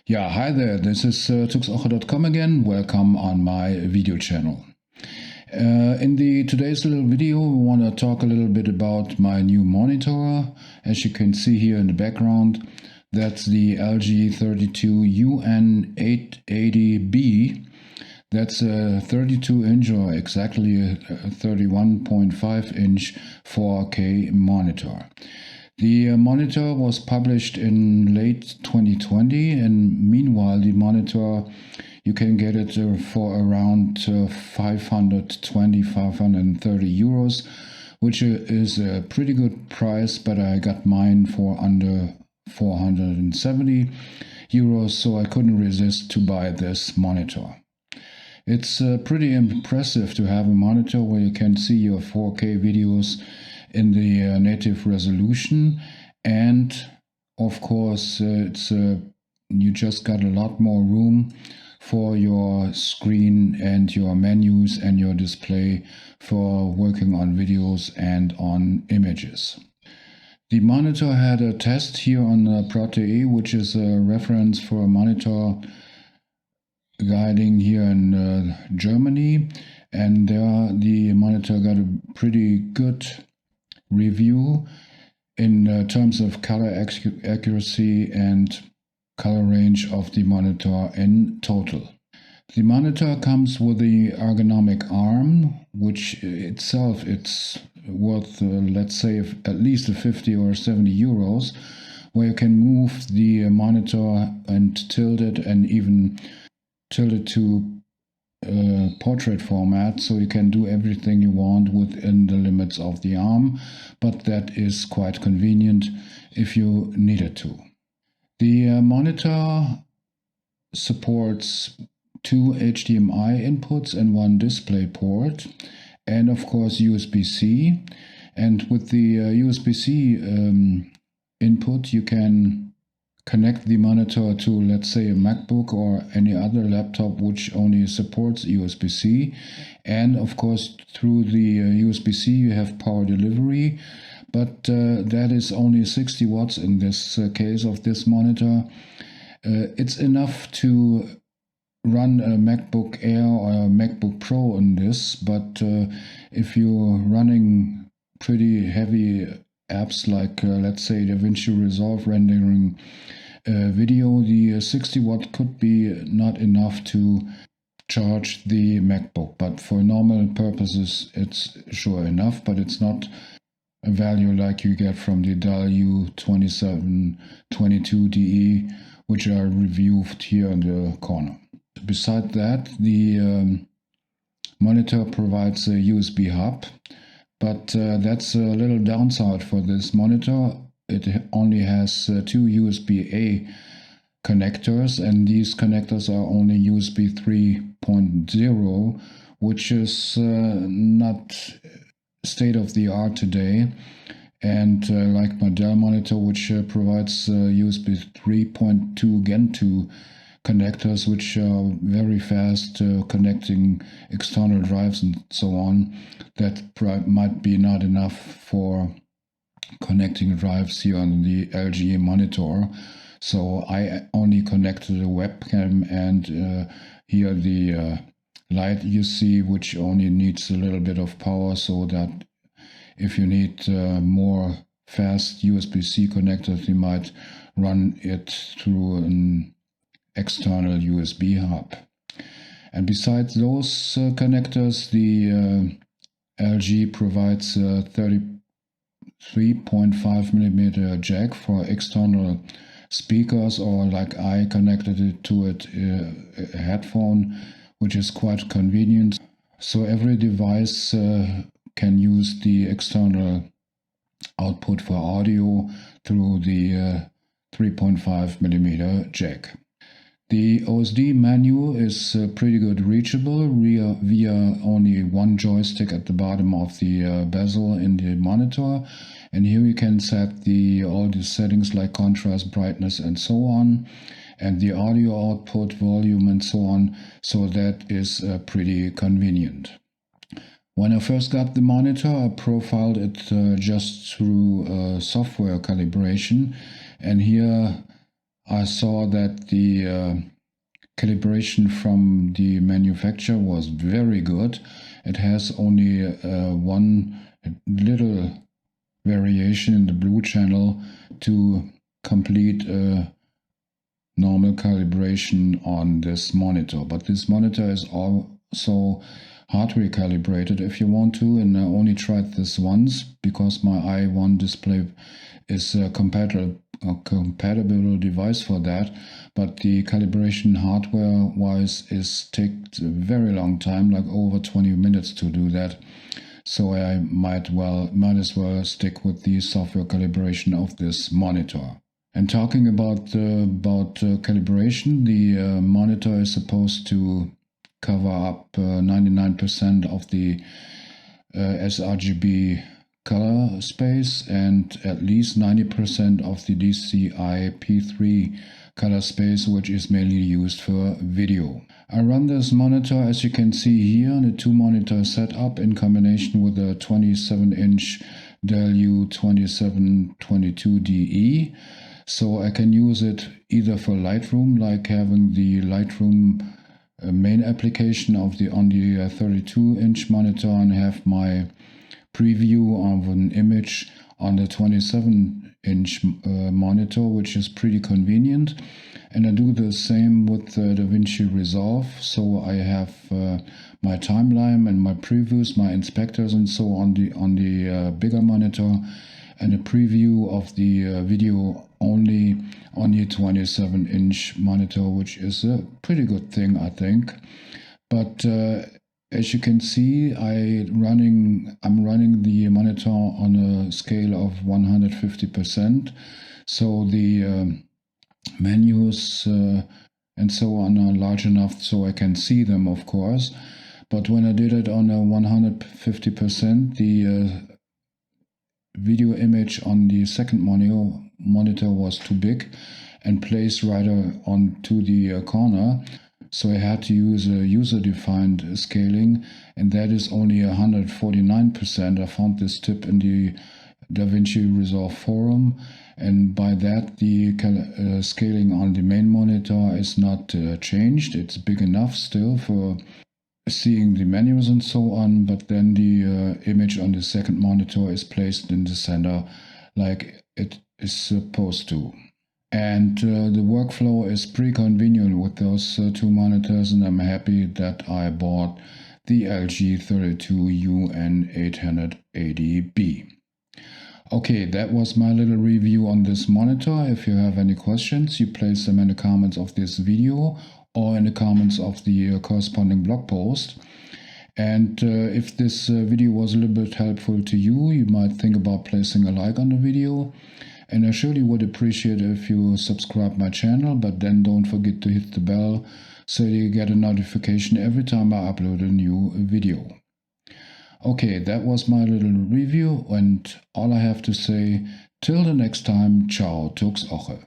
Yeah, hi there, this is tuxoche.com again. Welcome on my video channel. In today's little video, we want to talk a little bit about my new monitor. As you can see here in the background, that's the LG 32UN880B. That's a 32-inch or exactly a 31.5-inch 4K monitor. The monitor was published in late 2020, and meanwhile the monitor, you can get it for around 520, 530 euros, which is a pretty good price, but I got mine for under 470 euros, so I couldn't resist to buy this monitor. It's pretty impressive to have a monitor where you can see your 4K videos in the native resolution, and of course you just got a lot more room for your screen and your menus and your display for working on videos and on images. The monitor had a test here on Protege, which is a reference for a monitor guiding here in Germany, and there the monitor got a pretty good review in terms of color accuracy and color range of the monitor in total. The monitor comes with the ergonomic arm, which itself it's worth let's say at least 50 or 70 euros, where you can move the monitor and tilt it, and even tilt it to portrait format, so you can do everything you want within the limits of the arm, but that is quite convenient if you needed to. The monitor supports 2 HDMI inputs and 1 display port, and of course USB-C. And with the USB-C input, you can connect the monitor to, let's say, a MacBook or any other laptop which only supports USB-C. And of course, through the USB-C you have power delivery, but that is only 60 watts in this case of this monitor. It's enough to run a MacBook Air or a MacBook Pro on this, but if you're running pretty heavy apps like let's say DaVinci Resolve rendering video, the 60 watt could be not enough to charge the MacBook, but for normal purposes it's sure enough, but it's not a value like you get from the Dell U2722DE, which are reviewed here in the corner. Besides that, the monitor provides a USB hub, but that's a little downside for this monitor. It only has 2 USB-A connectors, and these connectors are only USB 3.0, which is not state-of-the-art today. And like my Dell monitor, which provides USB 3.2 Gen 2 connectors, which are very fast connecting external drives and so on, that might be not enough for connecting drives here on the LG monitor. So I only connected a webcam, and here the light you see, which only needs a little bit of power, so that if you need more fast USB-C connectors, you might run it through an external USB hub. And besides those connectors, the LG provides a 3.5mm jack for external speakers, or like I connected it to a headphone, which is quite convenient. So every device can use the external output for audio through the 3.5mm jack. The OSD menu is pretty good reachable via only one joystick at the bottom of the bezel in the monitor, and here you can set all the settings like contrast, brightness and so on, and the audio output, volume and so on, so that is pretty convenient. When I first got the monitor, I profiled it just through software calibration, and here I saw that the calibration from the manufacturer was very good. It has only one little variation in the blue channel to complete a normal calibration on this monitor. But this monitor is also hardware calibrated if you want to, and I only tried this once because my i1 display is a compatible device for that, but the calibration hardware wise takes a very long time, like over 20 minutes to do that. So I might as well stick with the software calibration of this monitor. And talking about calibration, the monitor is supposed to cover up 99% of the sRGB color space and at least 90% of the DCI P3 color space, which is mainly used for video. I run this monitor, as you can see here, in a 2-monitor setup in combination with a 27-inch Dell U2722DE. So I can use it either for Lightroom, like having the Lightroom main application on the 32-inch monitor and have my preview of an image on the 27-inch monitor, which is pretty convenient. And I do the same with DaVinci Resolve, so I have my timeline and my previews, my inspectors and so on the bigger monitor, and a preview of the video only on the 27-inch monitor, which is a pretty good thing, I think. But as you can see, I'm running the monitor on a scale of 150%. So the menus and so on are large enough so I can see them, of course. But when I did it on a 150%, the video image on the second monitor was too big and placed right onto the corner. So I had to use a user-defined scaling, and that is only 149%. I found this tip in the DaVinci Resolve forum, and by that the scaling on the main monitor is not changed. It's big enough still for seeing the menus and so on, but then the image on the second monitor is placed in the center like it is supposed to. And the workflow is pretty convenient with those two monitors, and I'm happy that I bought the LG 32UN880B. Okay, that was my little review on this monitor. If you have any questions, you place them in the comments of this video or in the comments of the corresponding blog post. And if this video was a little bit helpful to you, you might think about placing a like on the video. And I surely would appreciate if you subscribe my channel, but then don't forget to hit the bell so you get a notification every time I upload a new video. Okay, that was my little review, and all I have to say, till the next time, ciao, Tux Oche.